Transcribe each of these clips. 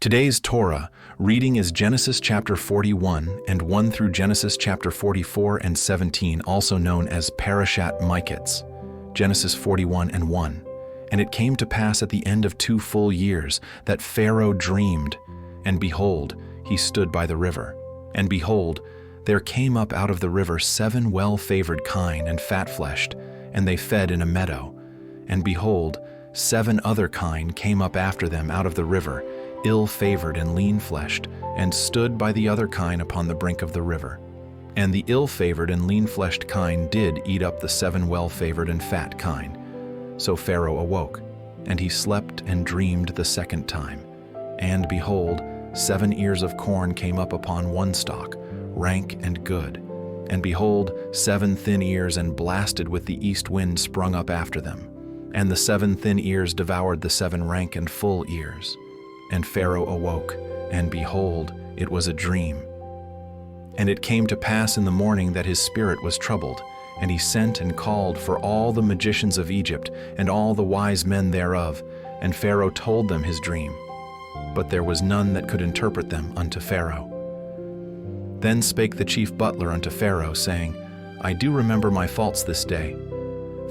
Today's Torah reading is Genesis chapter 41 and 1 through Genesis chapter 44 and 17, also known as Parashat Miketz. Genesis 41 and 1. And it came to pass at the end of 2 full years that Pharaoh dreamed, and behold, he stood by the river. And behold, there came up out of the river 7 well-favored kine and fat-fleshed, and they fed in a meadow. And behold, 7 other kine came up after them out of the river, ill-favored and lean-fleshed, and stood by the other kine upon the brink of the river. And the ill-favored and lean-fleshed kine did eat up the 7 well-favored and fat kine. So Pharaoh awoke, and he slept and dreamed the second time. And behold, 7 ears of corn came up upon one stalk, rank and good. And behold, 7 thin ears and blasted with the east wind sprung up after them. And the 7 thin ears devoured the 7 rank and full ears. And Pharaoh awoke, and behold, it was a dream. And it came to pass in the morning that his spirit was troubled, and he sent and called for all the magicians of Egypt and all the wise men thereof, and Pharaoh told them his dream. But there was none that could interpret them unto Pharaoh. Then spake the chief butler unto Pharaoh, saying, I do remember my faults this day.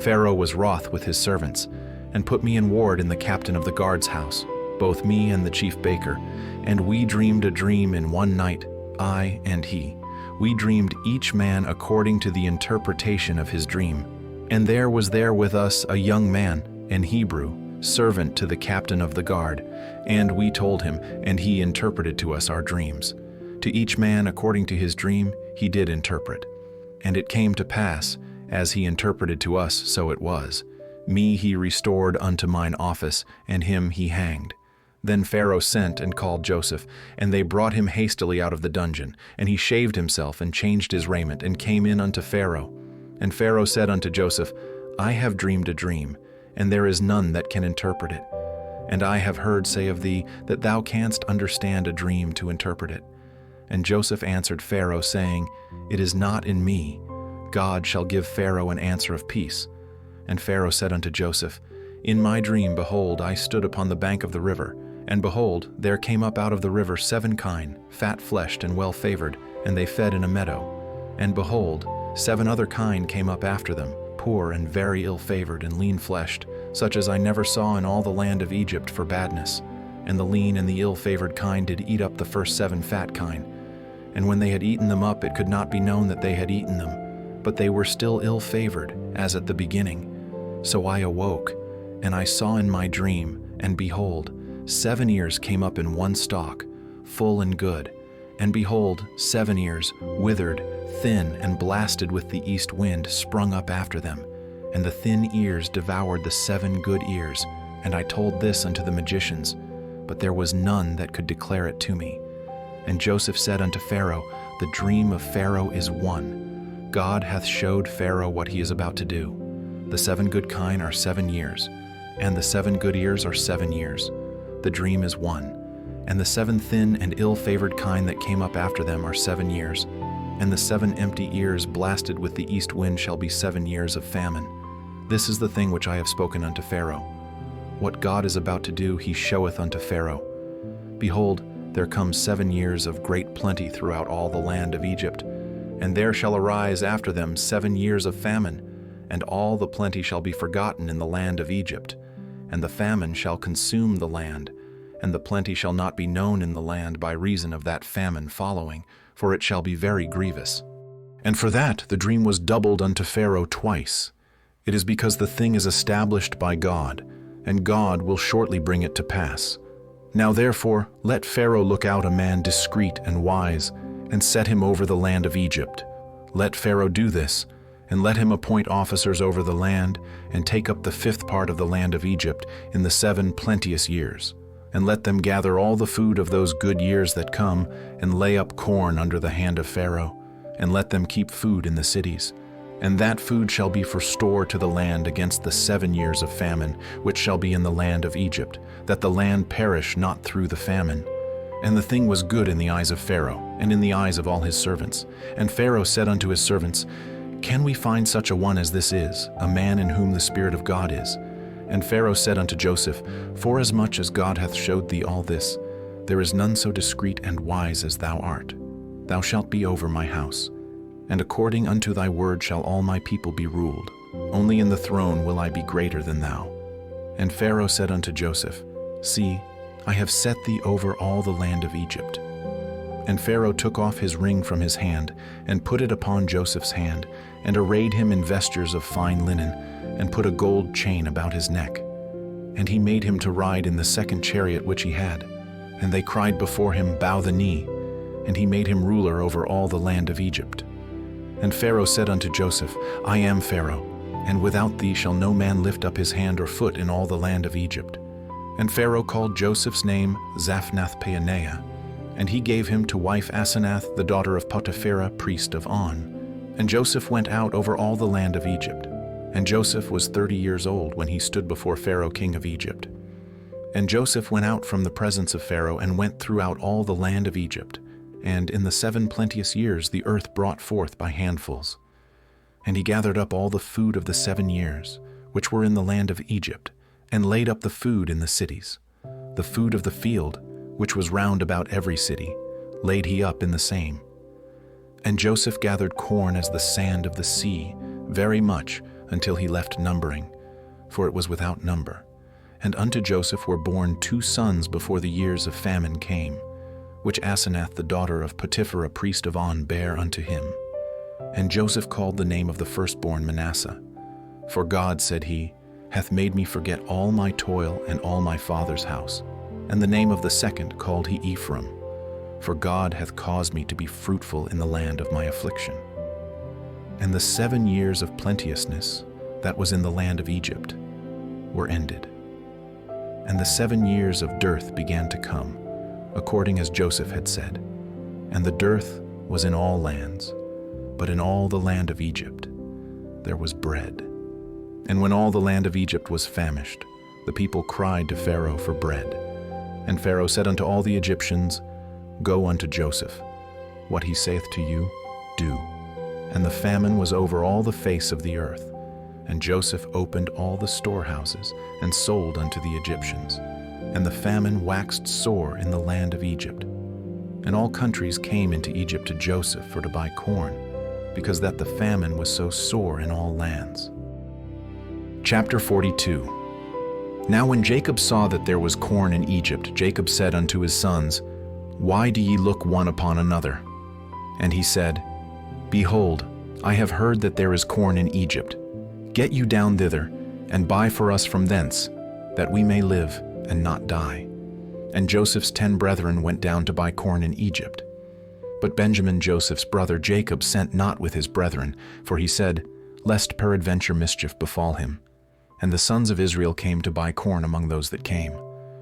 Pharaoh was wroth with his servants, and put me in ward in the captain of the guard's house, both me and the chief baker, and we dreamed a dream in one night, I and he. We dreamed each man according to the interpretation of his dream. And there was there with us a young man, an Hebrew, servant to the captain of the guard, and we told him, and he interpreted to us our dreams. To each man according to his dream he did interpret. And it came to pass, as he interpreted to us, so it was. Me he restored unto mine office, and him he hanged. Then Pharaoh sent and called Joseph, and they brought him hastily out of the dungeon. And he shaved himself and changed his raiment, and came in unto Pharaoh. And Pharaoh said unto Joseph, I have dreamed a dream, and there is none that can interpret it. And I have heard say of thee that thou canst understand a dream to interpret it. And Joseph answered Pharaoh, saying, It is not in me. God shall give Pharaoh an answer of peace. And Pharaoh said unto Joseph, In my dream, behold, I stood upon the bank of the river, and behold, there came up out of the river 7 kine, fat-fleshed and well-favored, and they fed in a meadow. And behold, 7 other kine came up after them, poor and very ill-favored and lean-fleshed, such as I never saw in all the land of Egypt for badness. And the lean and the ill-favored kine did eat up the first 7 fat kine. And when they had eaten them up, it could not be known that they had eaten them, but they were still ill-favored, as at the beginning. So I awoke, and I saw in my dream, and behold, 7 ears came up in one stalk, full and good. And behold, 7 ears, withered, thin, and blasted with the east wind, sprung up after them. And the thin ears devoured the 7 good ears. And I told this unto the magicians, but there was none that could declare it to me. And Joseph said unto Pharaoh, The dream of Pharaoh is one. God hath showed Pharaoh what he is about to do. The 7 good kine are 7 years, and the 7 good ears are 7 years. The dream is one. And the 7 thin and ill-favored kine that came up after them are 7 years. And the 7 empty ears blasted with the east wind shall be 7 years of famine. This is the thing which I have spoken unto Pharaoh. What God is about to do he showeth unto Pharaoh. Behold, there come 7 years of great plenty throughout all the land of Egypt. And there shall arise after them 7 years of famine, and all the plenty shall be forgotten in the land of Egypt. And the famine shall consume the land, and the plenty shall not be known in the land by reason of that famine following, for it shall be very grievous. And for that the dream was doubled unto Pharaoh twice. It is because the thing is established by God, and God will shortly bring it to pass. Now therefore let Pharaoh look out a man discreet and wise, and set him over the land of Egypt. Let Pharaoh do this, and let him appoint officers over the land, and take up the 5th part of the land of Egypt in the 7 plenteous years. And let them gather all the food of those good years that come, and lay up corn under the hand of Pharaoh, and let them keep food in the cities. And that food shall be for store to the land against the 7 years of famine, which shall be in the land of Egypt, that the land perish not through the famine. And the thing was good in the eyes of Pharaoh, and in the eyes of all his servants. And Pharaoh said unto his servants, Can we find such a one as this is, a man in whom the Spirit of God is? And Pharaoh said unto Joseph, Forasmuch as God hath showed thee all this, There is none so discreet and wise as thou art. Thou shalt be over my house, and according unto thy word shall all my people be ruled. Only in the throne will I be greater than thou. And Pharaoh said unto Joseph, See, I have set thee over all the land of Egypt. And Pharaoh took off his ring from his hand, and put it upon Joseph's hand, and arrayed him in vestures of fine linen, and put a gold chain about his neck. And he made him to ride in the second chariot which he had. And they cried before him, Bow the knee. And he made him ruler over all the land of Egypt. And Pharaoh said unto Joseph, I am Pharaoh, and without thee shall no man lift up his hand or foot in all the land of Egypt. And Pharaoh called Joseph's name Zaphnath-Paaneah, and he gave him to wife Asenath, the daughter of Potipherah, priest of On. And Joseph went out over all the land of Egypt. And Joseph was 30 years old when he stood before Pharaoh king of Egypt. And Joseph went out from the presence of Pharaoh and went throughout all the land of Egypt. And in the 7 plenteous years the earth brought forth by handfuls. And he gathered up all the food of the 7 years, which were in the land of Egypt, and laid up the food in the cities. The food of the field, which was round about every city, laid he up in the same. And Joseph gathered corn as the sand of the sea, very much, until he left numbering, for it was without number. And unto Joseph were born 2 sons before the years of famine came, which Asenath the daughter of Potipherah priest of On bare unto him. And Joseph called the name of the firstborn Manasseh. For God, said he, hath made me forget all my toil and all my father's house. And the name of the second called he Ephraim. For God hath caused me to be fruitful in the land of my affliction. And the 7 years of plenteousness that was in the land of Egypt were ended. And the 7 years of dearth began to come, according as Joseph had said. And the dearth was in all lands, but in all the land of Egypt there was bread. And when all the land of Egypt was famished, the people cried to Pharaoh for bread. And Pharaoh said unto all the Egyptians, Go unto Joseph. What he saith to you, do. And the famine was over all the face of the earth. And Joseph opened all the storehouses, and sold unto the Egyptians. And the famine waxed sore in the land of Egypt. And all countries came into Egypt to Joseph for to buy corn, because that the famine was so sore in all lands. Chapter 42. Now when Jacob saw that there was corn in Egypt, Jacob said unto his sons, Why do ye look one upon another? And he said, Behold, I have heard that there is corn in Egypt. Get you down thither, and buy for us from thence, that we may live and not die. And Joseph's 10 brethren went down to buy corn in Egypt. But Benjamin Joseph's brother Jacob sent not with his brethren, for he said, Lest peradventure mischief befall him. And the sons of Israel came to buy corn among those that came.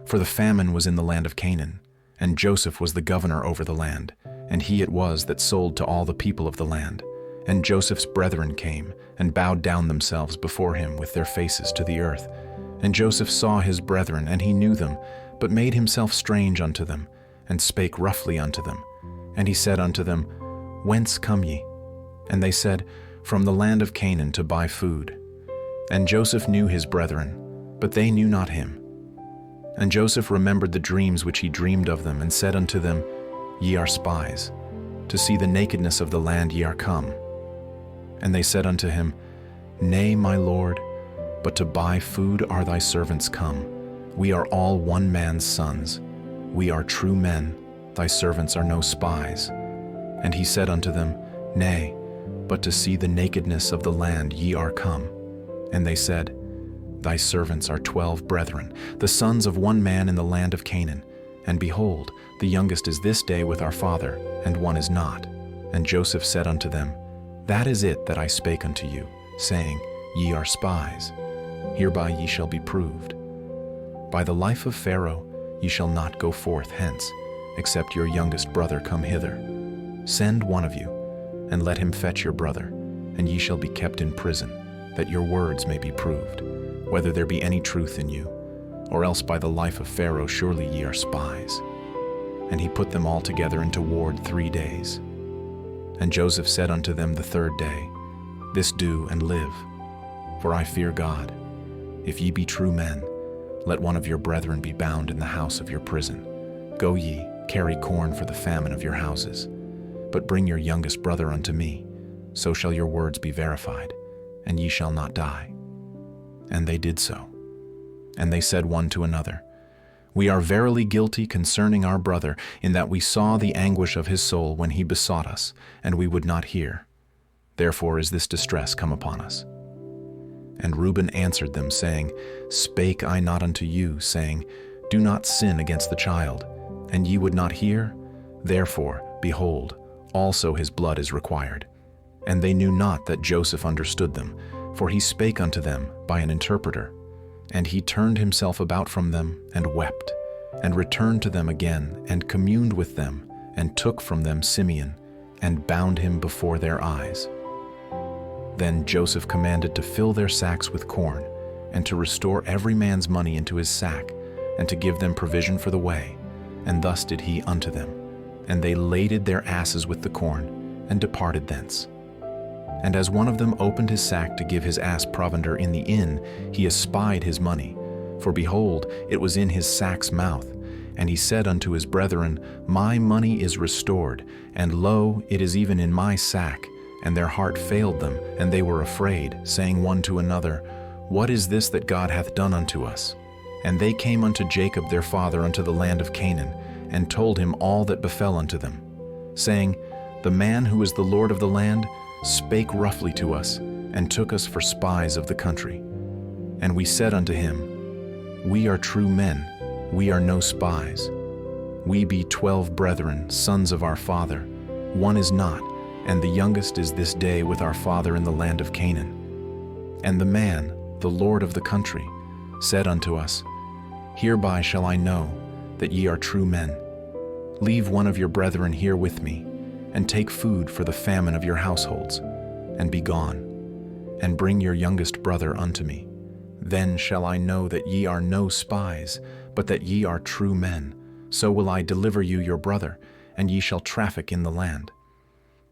For the famine was in the land of Canaan, and Joseph was the governor over the land, and he it was that sold to all the people of the land. And Joseph's brethren came, and bowed down themselves before him with their faces to the earth. And Joseph saw his brethren, and he knew them, but made himself strange unto them, and spake roughly unto them. And he said unto them, Whence come ye? And they said, From the land of Canaan to buy food. And Joseph knew his brethren, but they knew not him. And Joseph remembered the dreams which he dreamed of them, and said unto them, Ye are spies. To see the nakedness of the land ye are come. And they said unto him, Nay, my lord, but to buy food are thy servants come. We are all one man's sons. We are true men. Thy servants are no spies. And he said unto them, Nay, but to see the nakedness of the land ye are come. And they said, Thy servants are 12 brethren, the sons of one man in the land of Canaan. And behold, the youngest is this day with our father, and one is not. And Joseph said unto them, That is it that I spake unto you, saying, Ye are spies. Hereby ye shall be proved. By the life of Pharaoh ye shall not go forth hence, except your youngest brother come hither. Send one of you, and let him fetch your brother, and ye shall be kept in prison, that your words may be proved, whether there be any truth in you, or else by the life of Pharaoh surely ye are spies. And he put them all together into ward 3 days. And Joseph said unto them the 3rd day, This do and live, for I fear God. If ye be true men, let one of your brethren be bound in the house of your prison. Go ye, carry corn for the famine of your houses. But bring your youngest brother unto me, so shall your words be verified, and ye shall not die. And they did so. And they said one to another, We are verily guilty concerning our brother, in that we saw the anguish of his soul when he besought us, and we would not hear. Therefore is this distress come upon us. And Reuben answered them, saying, Spake I not unto you, saying, Do not sin against the child, and ye would not hear? Therefore, behold, also his blood is required. And they knew not that Joseph understood them, for he spake unto them by an interpreter. And he turned himself about from them, and wept, and returned to them again, and communed with them, and took from them Simeon, and bound him before their eyes. Then Joseph commanded to fill their sacks with corn, and to restore every man's money into his sack, and to give them provision for the way. And thus did he unto them. And they laded their asses with the corn, and departed thence. And as one of them opened his sack to give his ass provender in the inn, he espied his money. For behold, it was in his sack's mouth. And he said unto his brethren, My money is restored, and lo, it is even in my sack. And their heart failed them, and they were afraid, saying one to another, What is this that God hath done unto us? And they came unto Jacob their father unto the land of Canaan, and told him all that befell unto them, saying, The man who is the Lord of the land spake roughly to us, and took us for spies of the country. And we said unto him, We are true men, we are no spies. We be 12 brethren, sons of our father. One is not, and the youngest is this day with our father in the land of Canaan. And the man, the Lord of the country, said unto us, Hereby shall I know that ye are true men. Leave one of your brethren here with me, and take food for the famine of your households, and be gone, and bring your youngest brother unto me. Then shall I know that ye are no spies, but that ye are true men. So will I deliver you your brother, and ye shall traffic in the land.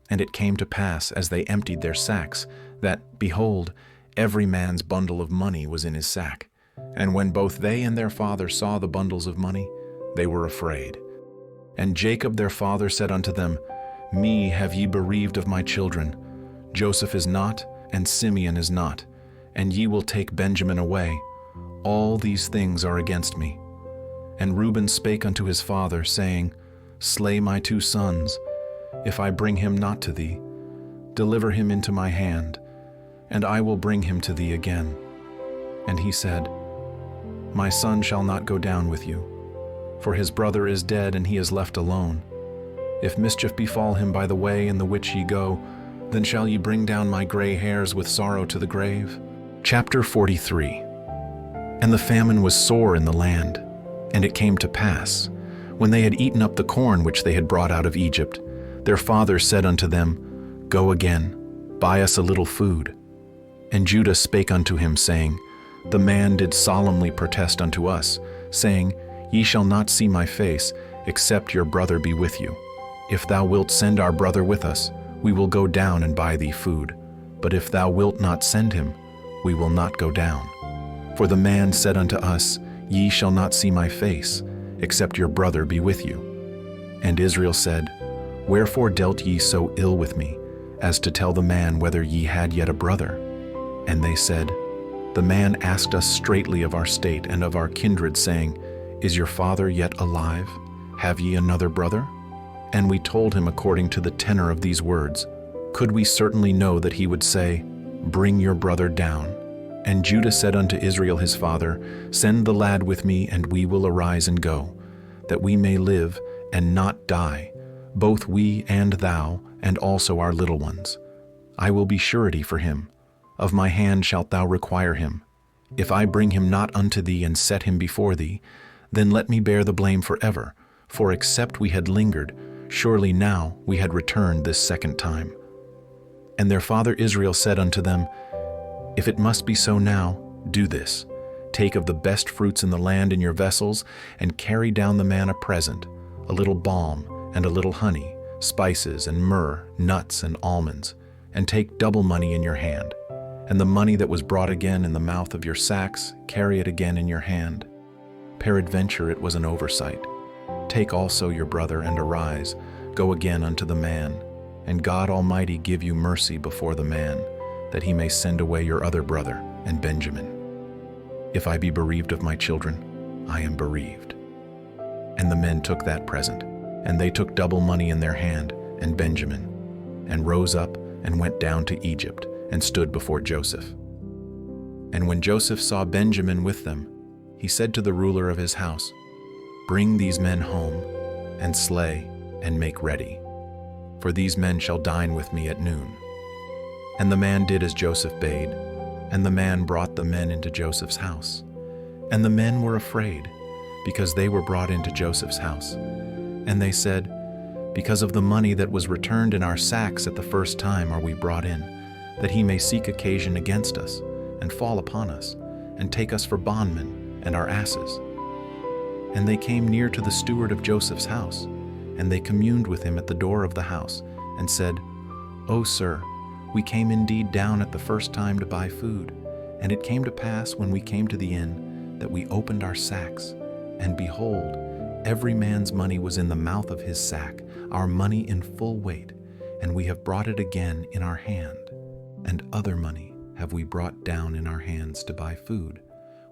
And it came to pass, as they emptied their sacks, that, behold, every man's bundle of money was in his sack. And when both they and their father saw the bundles of money, they were afraid. And Jacob their father said unto them, Me have ye bereaved of my children. Joseph is not, and Simeon is not, and ye will take Benjamin away. All these things are against me. And Reuben spake unto his father, saying, Slay my 2 sons. If I bring him not to thee, deliver him into my hand, and I will bring him to thee again. And he said, My son shall not go down with you, for his brother is dead, and he is left alone. If mischief befall him by the way in the which ye go, then shall ye bring down my gray hairs with sorrow to the grave. Chapter 43. And the famine was sore in the land, and it came to pass, when they had eaten up the corn which they had brought out of Egypt, their father said unto them, Go again, buy us a little food. And Judah spake unto him, saying, The man did solemnly protest unto us, saying, Ye shall not see my face, except your brother be with you. If thou wilt send our brother with us, we will go down and buy thee food. But if thou wilt not send him, we will not go down. For the man said unto us, Ye shall not see my face, except your brother be with you. And Israel said, Wherefore dealt ye so ill with me, as to tell the man whether ye had yet a brother? And they said, The man asked us straitly of our state and of our kindred, saying, Is your father yet alive? Have ye another brother? And we told him according to the tenor of these words. Could we certainly know that he would say, Bring your brother down? And Judah said unto Israel his father, Send the lad with me, and we will arise and go, that we may live and not die, both we and thou, and also our little ones. I will be surety for him. Of my hand shalt thou require him. If I bring him not unto thee and set him before thee, then let me bear the blame forever, for except we had lingered, surely now we had returned this second time. And their father Israel said unto them, If it must be so now, do this. Take of the best fruits in the land in your vessels, and carry down the man a present, a little balm, and a little honey, spices and myrrh, nuts and almonds, and take double money in your hand. And the money that was brought again in the mouth of your sacks, carry it again in your hand. Peradventure it was an oversight. Take also your brother and arise, go again unto the man, and God Almighty give you mercy before the man, that he may send away your other brother and Benjamin. If I be bereaved of my children, I am bereaved. And the men took that present, and they took double money in their hand, and Benjamin, and rose up and went down to Egypt, and stood before Joseph. And when Joseph saw Benjamin with them, he said to the ruler of his house, Bring these men home, and slay, and make ready, for these men shall dine with me at noon. And the man did as Joseph bade, and the man brought the men into Joseph's house. And the men were afraid, because they were brought into Joseph's house. And they said, Because of the money that was returned in our sacks at the first time are we brought in, that he may seek occasion against us, and fall upon us, and take us for bondmen and our asses. And they came near to the steward of Joseph's house, and they communed with him at the door of the house, and said, O sir, we came indeed down at the first time to buy food, and it came to pass when we came to the inn that we opened our sacks, and behold, every man's money was in the mouth of his sack, our money in full weight, and we have brought it again in our hand, and other money have we brought down in our hands to buy food.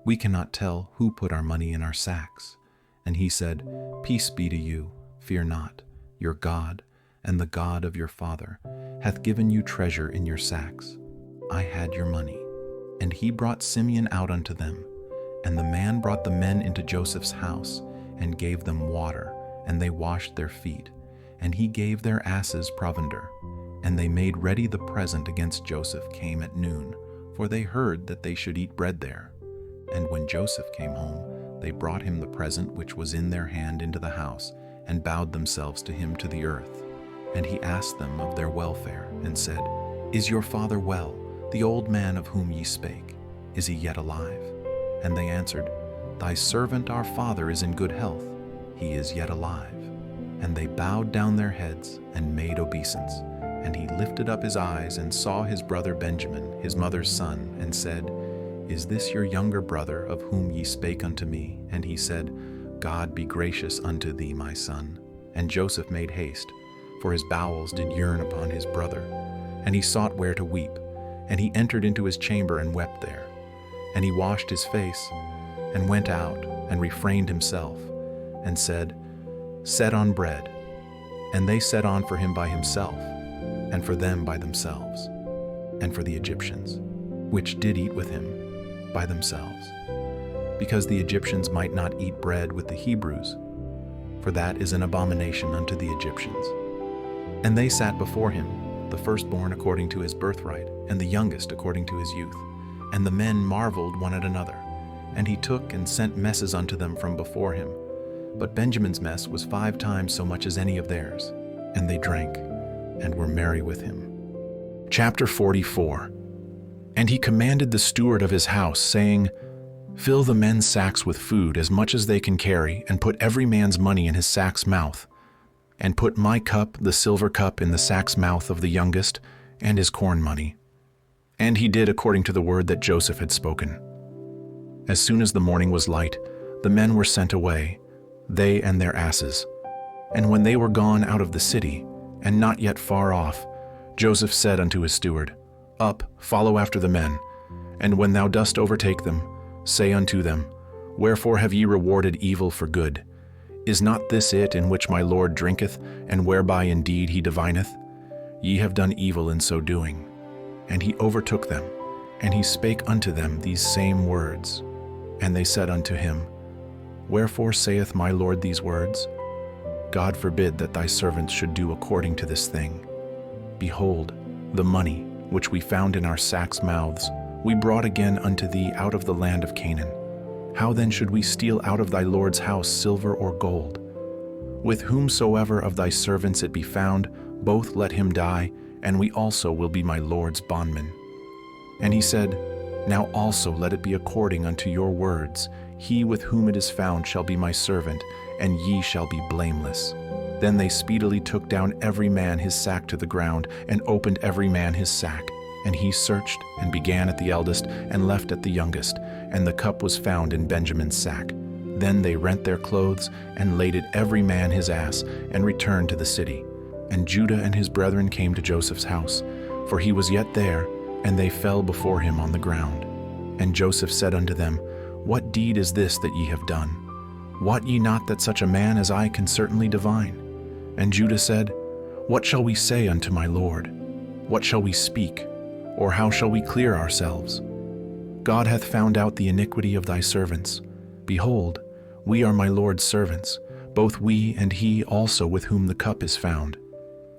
We cannot tell who put our money in our sacks. And he said, Peace be to you, fear not, your God, and the God of your father, hath given you treasure in your sacks. I had your money. And he brought Simeon out unto them. And the man brought the men into Joseph's house, and gave them water, and they washed their feet. And he gave their asses provender. And they made ready the present against Joseph came at noon, for they heard that they should eat bread there. And when Joseph came home, they brought him the present which was in their hand into the house, and bowed themselves to him to the earth. And he asked them of their welfare, and said, Is your father well, the old man of whom ye spake? Is he yet alive? And they answered, Thy servant our father is in good health, he is yet alive. And they bowed down their heads, and made obeisance. And he lifted up his eyes, and saw his brother Benjamin, his mother's son, and said, Is this your younger brother, of whom ye spake unto me? And he said, God be gracious unto thee, my son. And Joseph made haste, for his bowels did yearn upon his brother. And he sought where to weep. And he entered into his chamber and wept there. And he washed his face, and went out, and refrained himself, and said, Set on bread. And they set on for him by himself, and for them by themselves, and for the Egyptians, which did eat with him, by themselves, because the Egyptians might not eat bread with the Hebrews, for that is an abomination unto the Egyptians. And they sat before him, the firstborn according to his birthright, and the youngest according to his youth. And the men marveled one at another. And he took and sent messes unto them from before him. But Benjamin's mess was 5 times so much as any of theirs. And they drank, and were merry with him. Chapter 44. And he commanded the steward of his house, saying, Fill the men's sacks with food as much as they can carry, and put every man's money in his sack's mouth. And put my cup, the silver cup, in the sack's mouth of the youngest, and his corn money. And he did according to the word that Joseph had spoken. As soon as the morning was light, the men were sent away, they and their asses. And when they were gone out of the city, and not yet far off, Joseph said unto his steward, Up, follow after the men, and when thou dost overtake them, say unto them, Wherefore have ye rewarded evil for good? Is not this it in which my Lord drinketh, and whereby indeed he divineth? Ye have done evil in so doing. And he overtook them, and he spake unto them these same words. And they said unto him, Wherefore saith my Lord these words? God forbid that thy servants should do according to this thing. Behold, the money, which we found in our sacks' mouths, we brought again unto thee out of the land of Canaan. How then should we steal out of thy Lord's house silver or gold? With whomsoever of thy servants it be found, both let him die, and we also will be my Lord's bondmen. And he said, Now also let it be according unto your words. He with whom it is found shall be my servant, and ye shall be blameless. Then they speedily took down every man his sack to the ground, and opened every man his sack. And he searched, and began at the eldest, and left at the youngest. And the cup was found in Benjamin's sack. Then they rent their clothes and laded every man his ass and returned to the city. And Judah and his brethren came to Joseph's house, for he was yet there, and they fell before him on the ground. And Joseph said unto them, What deed is this that ye have done? Wot ye not that such a man as I can certainly divine? And Judah said, What shall we say unto my Lord? What shall we speak? Or how shall we clear ourselves? God hath found out the iniquity of thy servants. Behold, we are my Lord's servants, both we and he also with whom the cup is found.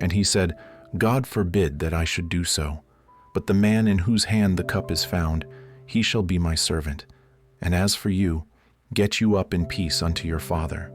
And he said, God forbid that I should do so. But the man in whose hand the cup is found, he shall be my servant. And as for you, get you up in peace unto your father.